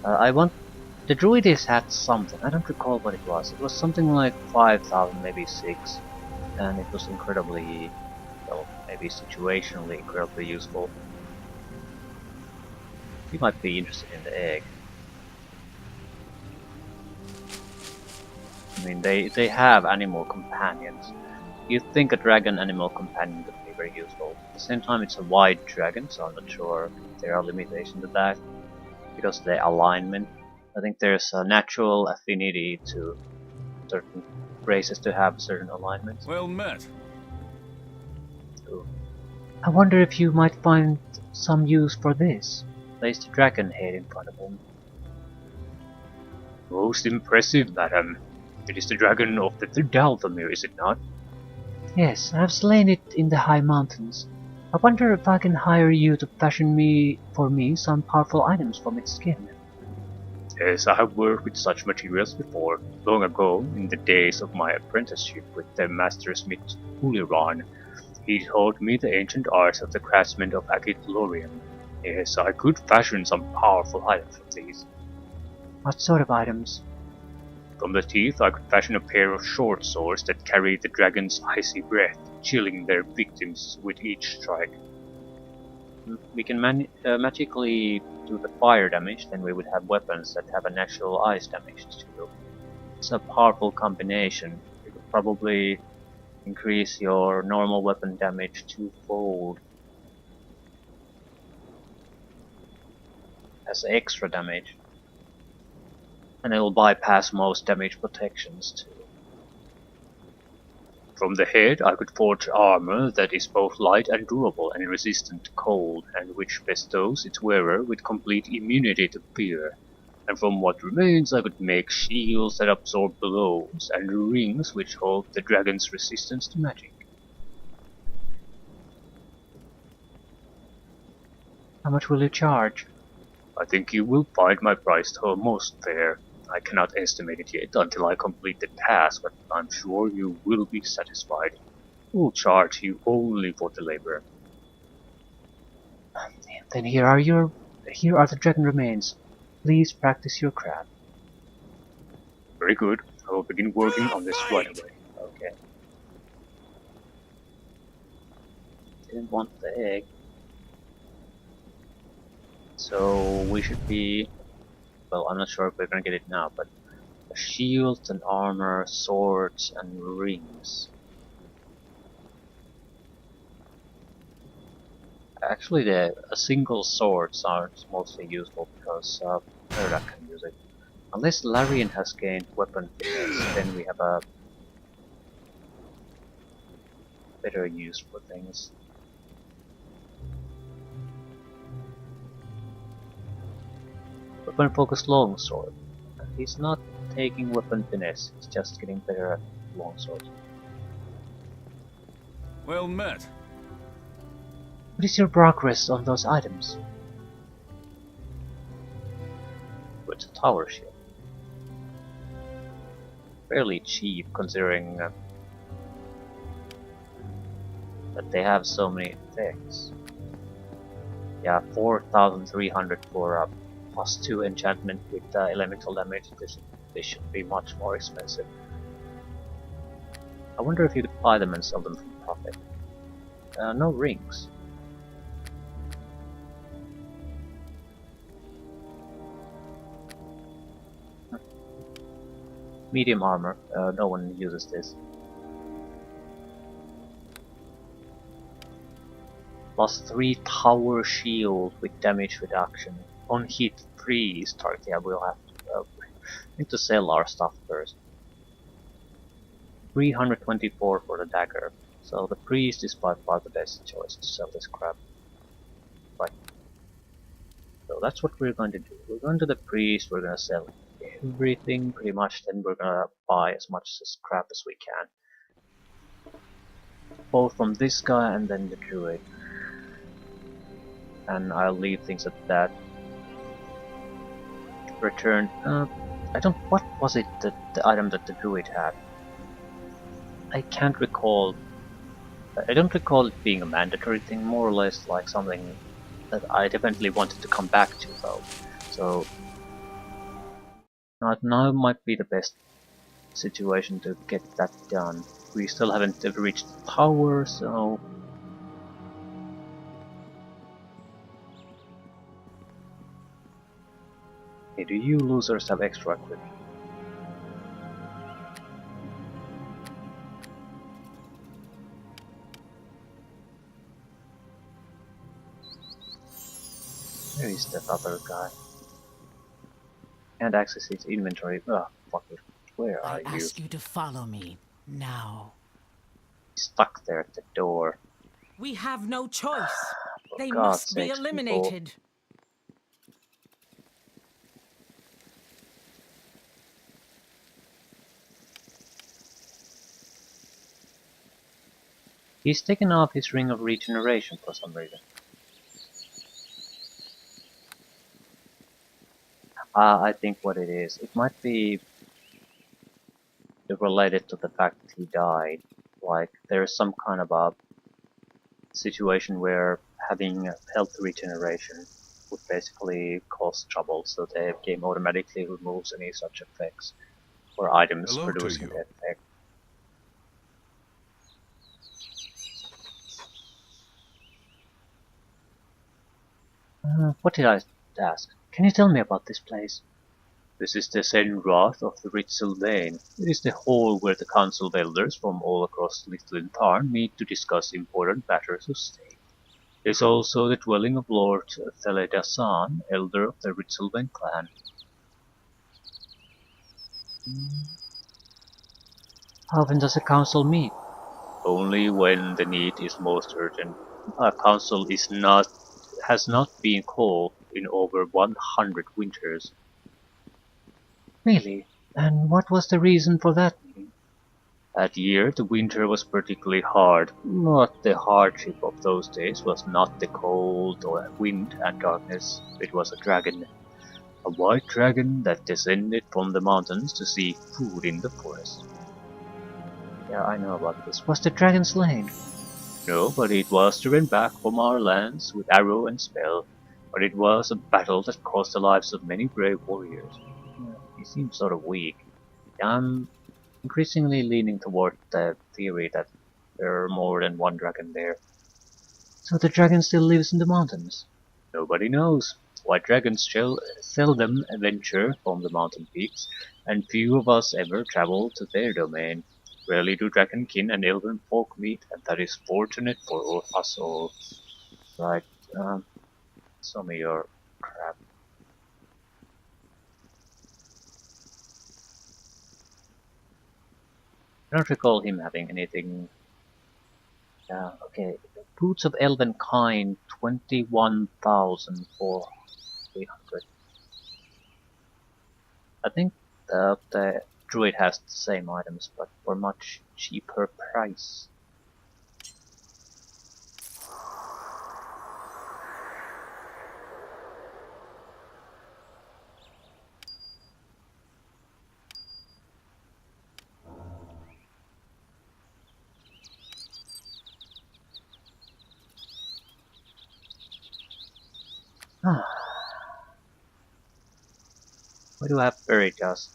I want... The druidess had something, I don't recall what it was. It was something like 5,000, maybe 6. And it was incredibly, well, maybe situationally incredibly useful. You might be interested in the egg. I mean, they have animal companions. You'd think a dragon animal companion could be very useful. At the same time, it's a white dragon, so I'm not sure if there are limitations to that. Because of the alignment, I think there's a natural affinity to certain races to have certain alignments. Well met. So, I wonder if you might find some use for this. Place the dragon head in front of him. Most impressive, madam. It is the dragon of the Daltamir, is it not? Yes, I've slain it in the high mountains. I wonder if I can hire you to fashion for me some powerful items from its skin. Yes, I have worked with such materials before, long ago, in the days of my apprenticeship with the master smith Uliran. He taught me the ancient arts of the craftsman of Lorien. Yes, I could fashion some powerful items from these. What sort of items? From the teeth, I could fashion a pair of short swords that carry the dragon's icy breath, chilling their victims with each strike. We can magically do the fire damage, then we would have weapons that have a natural ice damage too. It's a powerful combination. It would probably increase your normal weapon damage twofold as extra damage. And it will bypass most damage protections too. From the head I could forge armor that is both light and durable and resistant to cold, and which bestows its wearer with complete immunity to fear. And from what remains I could make shields that absorb blows, and rings which hold the dragon's resistance to magic. How much will you charge? I think you will find my price most fair. I cannot estimate it yet until I complete the task, but I'm sure you will be satisfied. We'll charge you only for the labor. Then here are the dragon remains. Please practice your craft. Very good. I will begin working on this right away. Okay. Didn't want the egg. So we should be... Well, I'm not sure if we're gonna get it now, but shields and armor, swords and rings. Actually, a single sword sounds mostly useful because Murdoch can use it. Unless Larian has gained weapon fitness, then we have a better use for things. Weapon focused longsword. He's not taking weapon finesse, he's just getting better at longsword. Well met. What is your progress on those items? It's a tower shield. Fairly cheap considering that they have so many effects. Yeah, 4,300 for a +2 enchantment with elemental damage. This should be much more expensive. I wonder if you could buy them and sell them for profit. No rings. Medium armor. No one uses this. +3 tower shield with damage reduction. On hit 3 start. Yeah, we'll have to need to sell our stuff first. 324 for the dagger. So the priest is by far the best choice to sell this crap. Right. So that's what we're going to do. We're going to the priest, we're gonna sell everything pretty much, then we're gonna buy as much scrap as we can. Both from this guy and then the druid. And I'll leave things at that. Return. I don't. What was it that the item that the druid had? I can't recall. I don't recall it being a mandatory thing. More or less like something that I definitely wanted to come back to though. So now might be the best situation to get that done. We still haven't ever reached the tower, so hey, do you losers have extra equipment? Where is that other guy? Can't access his inventory. Ah, fuck it. Where I are you? ask you to follow me now. Stuck there at the door. We have no choice. For They God's must be sakes, people. eliminated. He's taken off his ring of regeneration for some reason. I think what it is. It might be related to the fact that he died. Like, there's some kind of a situation where having health regeneration would basically cause trouble, so the game automatically removes any such effects or items Hello to producing you. the effect. What did I ask? Can you tell me about this place? This is the Zen Wrath of the Rich Sylvain. It is the hall where the council of elders from all across Little Tarn meet to discuss important matters of state. It is also the dwelling of Lord Theledasan, elder of the Rich Sylvain clan. How often does the council meet? Only when the need is most urgent. A council has not been called in over 100 winters. Really? And what was the reason for that meeting? That year the winter was particularly hard. But the hardship of those days was not the cold or wind and darkness. It was a dragon. A white dragon that descended from the mountains to seek food in the forest. Yeah, I know about this. Was the dragon slain? No, but it was driven back from our lands with arrow and spell. But it was a battle that cost the lives of many brave warriors. Yeah, he seems sort of weak. I'm increasingly leaning toward the theory that there are more than one dragon there. So the dragon still lives in the mountains? Nobody knows. White dragons seldom venture from the mountain peaks, and few of us ever travel to their domain. Rarely do dragonkin and elven folk meet, and that is fortunate for us all. Right, some of your crap. I don't recall him having anything. Okay. Boots of elven kind, 21,300. I think the druid has the same items, but for much cheaper price. Ah, why do I have berry dust?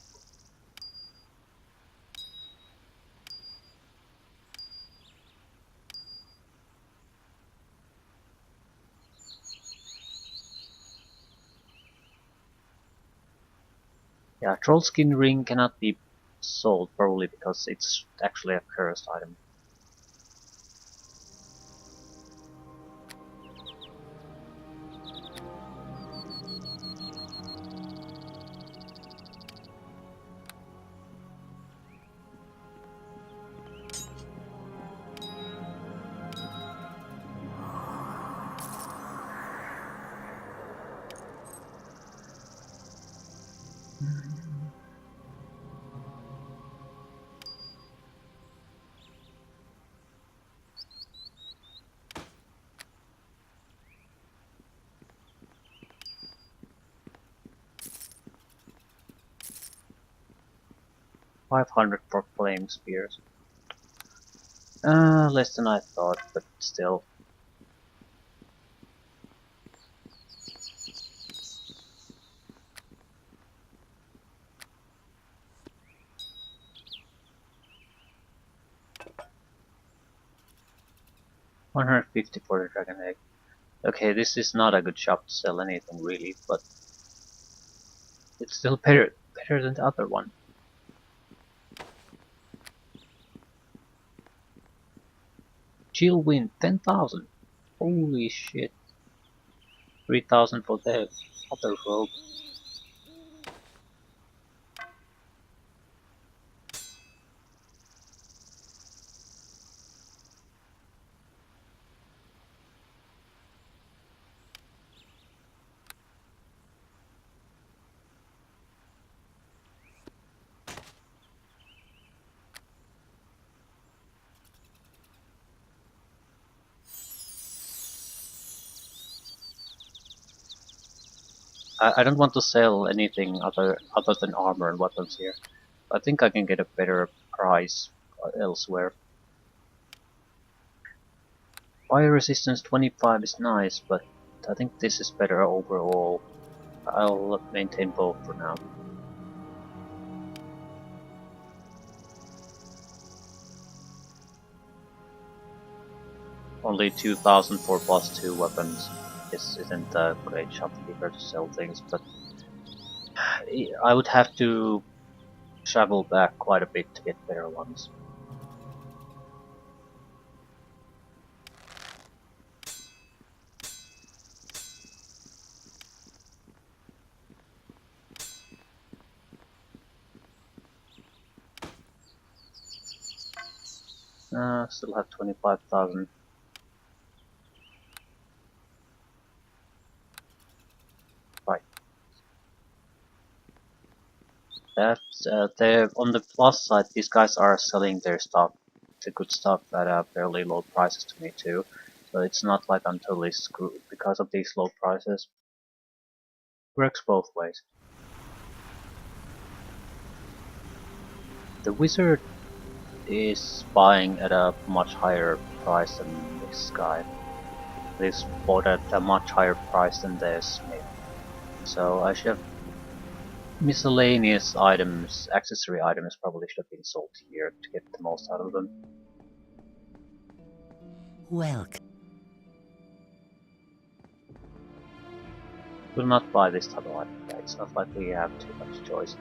Yeah, troll skin ring cannot be sold, probably because it's actually a cursed item. 500 for flame spears. Less than I thought, but still. $150 for the dragon egg. Okay, this is not a good shop to sell anything really, but it's still better than the other one. Chill win 10,000. Holy shit. 3,000 for the other robe. I don't want to sell anything other than armor and weapons here. I think I can get a better price elsewhere. Fire resistance 25 is nice, but I think this is better overall. I'll maintain both for now. Only 2,000 for +2 weapons. This isn't a great shopkeeper to sell things, but I would have to travel back quite a bit to get better ones. Still have 25,000. Right. That's on the plus side, these guys are selling their stuff, the good stuff at fairly low prices to me too. So it's not like I'm totally screwed because of these low prices. Works both ways. The wizard is buying at a much higher price than this guy. This bought at a much higher price than the smith. So I should have miscellaneous items, accessory items probably should have been sold here to get the most out of them. Welcome. Will not buy this type of item. It's not like we have too much choice.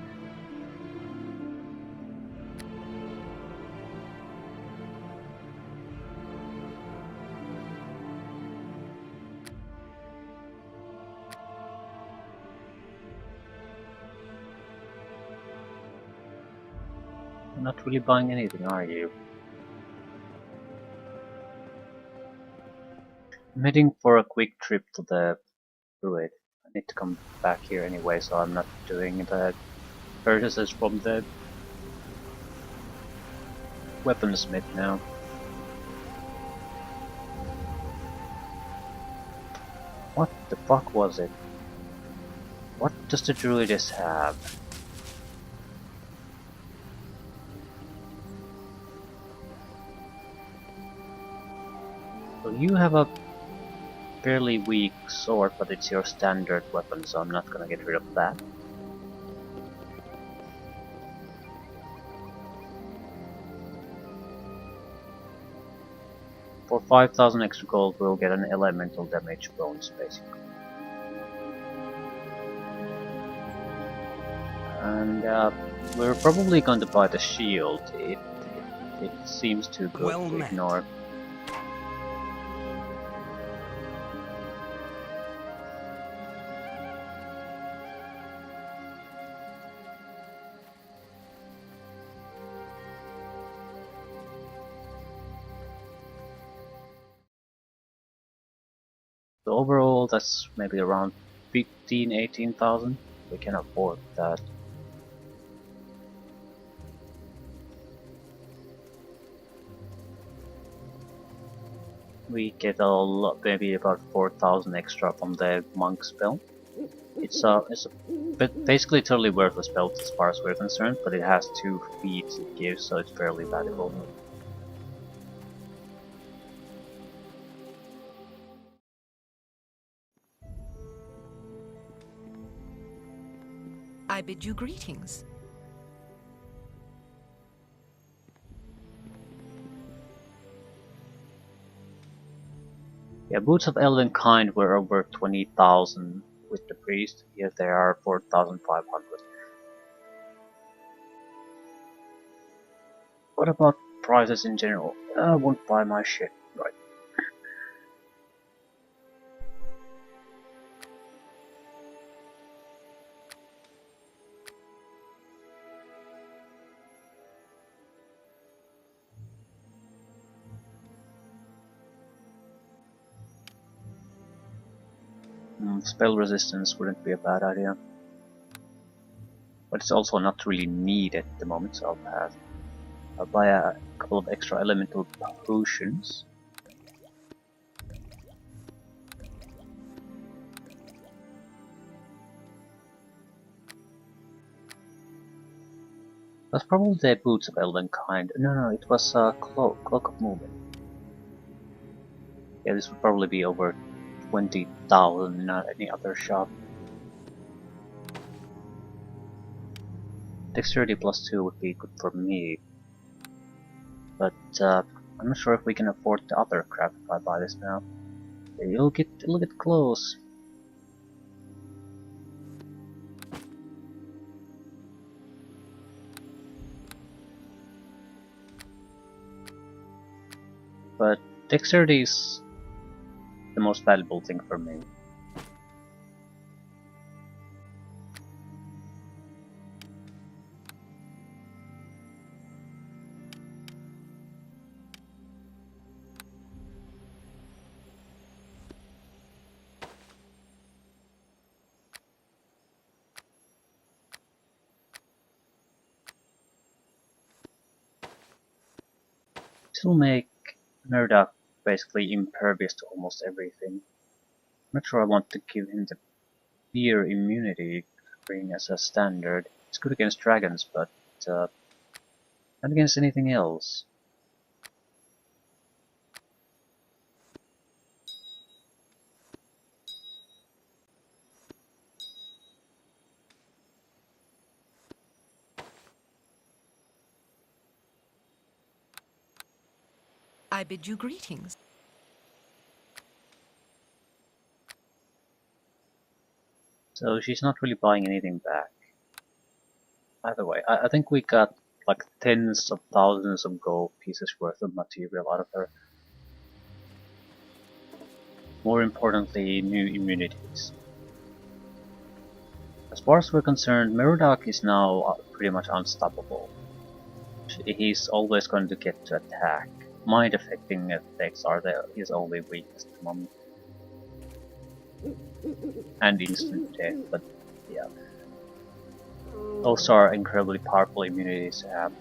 You're not really buying anything, are you? I'm heading for a quick trip to the druid. I need to come back here anyway, so I'm not doing the purchases from the weaponsmith now. What the fuck was it? What does the druidess have? Well, you have a fairly weak sword, but it's your standard weapon, so I'm not gonna get rid of that. For 5,000 extra gold, we'll get an elemental damage bonus, basically. And we're probably going to buy the shield. It seems too good Well to met. ignore. So overall, that's maybe around 18,000. We can afford that. We get a lot, maybe about 4,000 extra from the monk spell. it's basically totally worthless belt as far as we're concerned, but it has 2 feats it gives, so it's fairly valuable. I bid you greetings. Yeah, boots of elven kind were over 20,000 with the priest. Here they are 4,500. What about prices in general? I won't buy my shit. Right. Spell resistance wouldn't be a bad idea. But it's also not really needed at the moment, so I'll pass. I'll buy a couple of extra elemental potions. That's probably the boots of elven kind. No, it was a cloak of movement. Yeah, this would probably be over 20,000 in any other shop. Dexterity +2 would be good for me, but I'm not sure if we can afford the other crap if I buy this now. It'll get close. But dexterity is the most valuable thing for me. This will make Murdoch basically impervious to almost everything. I'm not sure I want to give him the fear immunity ring as a standard. It's good against dragons, but not against anything else. I bid you greetings. So she's not really buying anything back. Either way, I think we got like tens of thousands of gold pieces worth of material out of her. More importantly, new immunities. As far as we're concerned, Murdoch is now pretty much unstoppable. He's always going to get to attack. Mind affecting effects are his only weakness at the moment. And instant death, but yeah. Those are incredibly powerful immunities to have.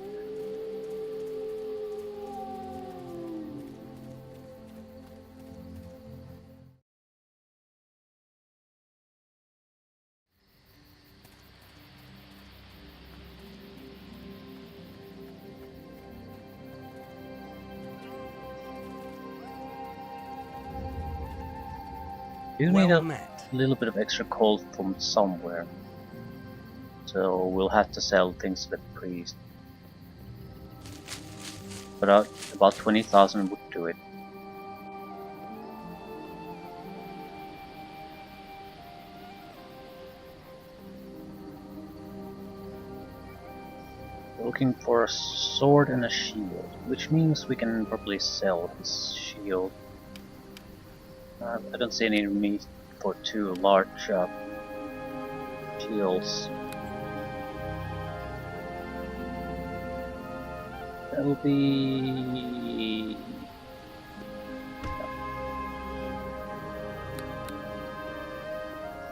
You need Well a met. little bit of extra coal from somewhere. So we'll have to sell things to the priest. But about 20,000 would do it. Looking for a sword and a shield, which means we can probably sell his shield. I don't see any need for 2 large shields. That will be...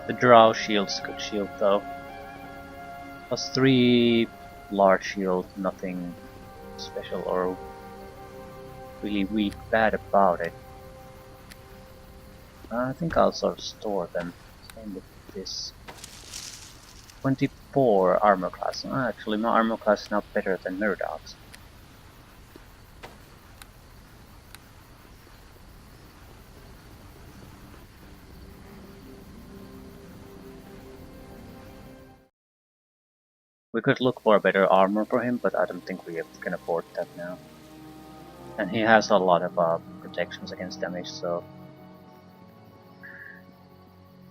The drow shield's a good shield though. +3 large shield, nothing special or really bad about it. I think I'll sort of store them. Same with this. 24 armor class. Actually, my armor class is now better than Murdoch's. We could look for a better armor for him, but I don't think we can afford that now. And he has a lot of protections against damage, so...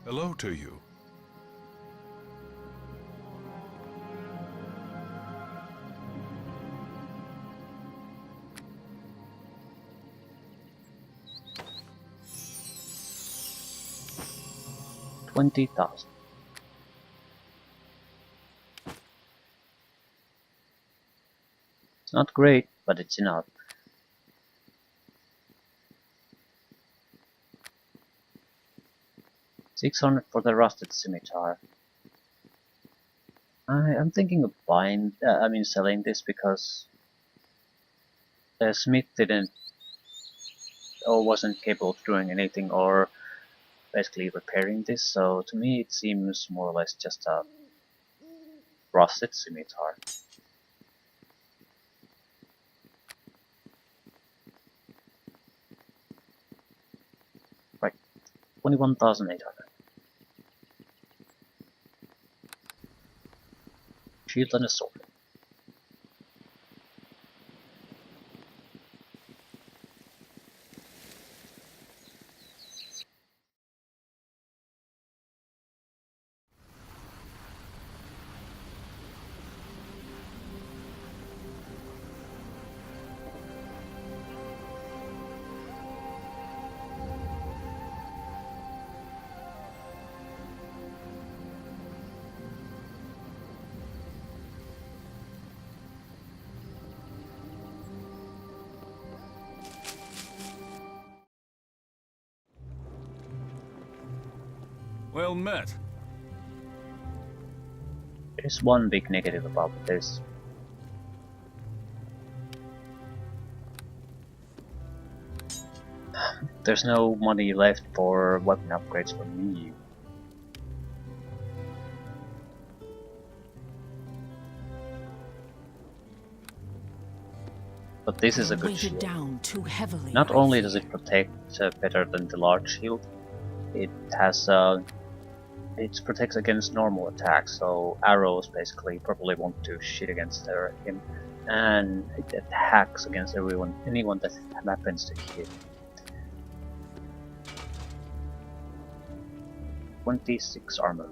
Hello to you. $20,000. It's not great, but it's enough. $600 for the rusted scimitar. I'm thinking of buying, selling this because the smith didn't or wasn't capable of doing anything or basically repairing this, so to me it seems more or less just a rusted scimitar. Right, 21,800. Shield and a sword. Well met. There's one big negative about this. There's no money left for weapon upgrades for me. But this is a good Weighted shield. down too heavily. Not I only does fear. it protect better than the large shield, it has it protects against normal attacks, so arrows basically probably won't do shit against him, and it attacks against anyone that happens to hit. 26 armor.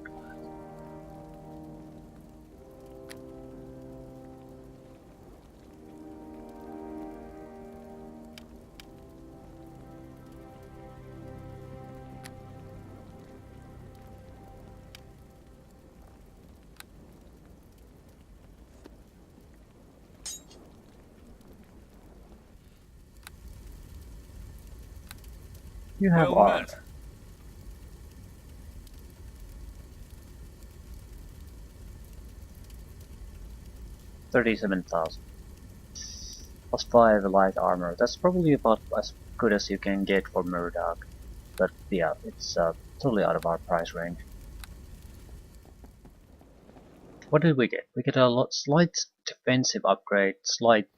You have Well armor. met. $37,000. +5 light armor. That's probably about as good as you can get for Murdoch. But yeah, it's totally out of our price range. What did we get? We get a slight defensive upgrade, slight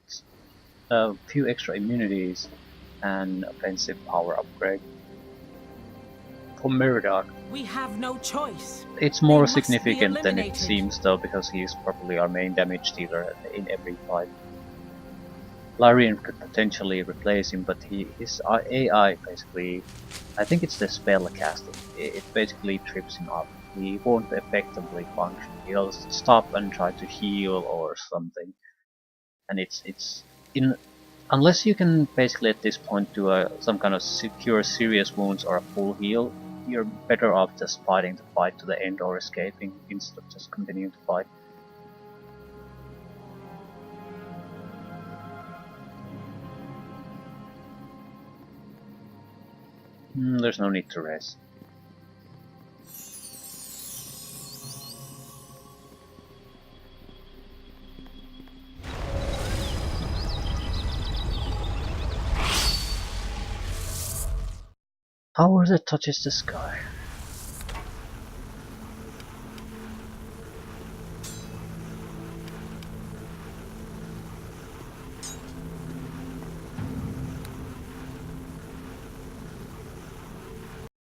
few extra immunities, and offensive power upgrade. For Murdoch, We have no choice. it's more They must be significant than it eliminated. seems though, because he's probably our main damage dealer in every fight. Larian could potentially replace him, but his AI basically, I think it's the spell casting, it basically trips him up. He won't effectively function. He'll stop and try to heal or something. And unless you can basically at this point do some kind of secure serious wounds or a full heal, you're better off just fighting the fight to the end or escaping instead of just continuing to fight. There's no need to rest. Power that touches the sky.